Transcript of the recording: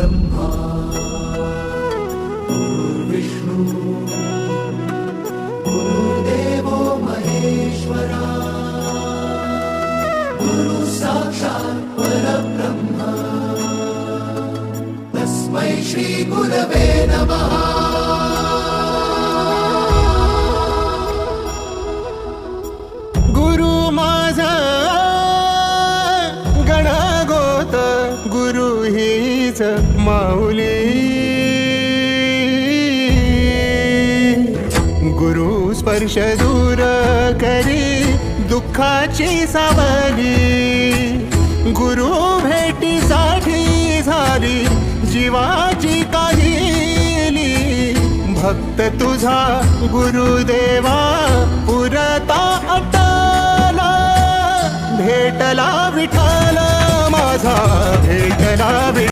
परब्रह्मा गुरुर्विष्णु गुरुर्देवो महेश्वरा गुरु साक्षात् परब्रह्म तस्मै श्री गुरवे नमः। गुरु माझा गणागोत गुरु हीच माऊली गुरु स्पर्श दूर करी दुःखाची सावली गुरु भेटीसाठी झाली जीवाची काहिली भक्त तुझा गुरुदेवा पुरता अटला भेटला विठ्ठल माझा भेटला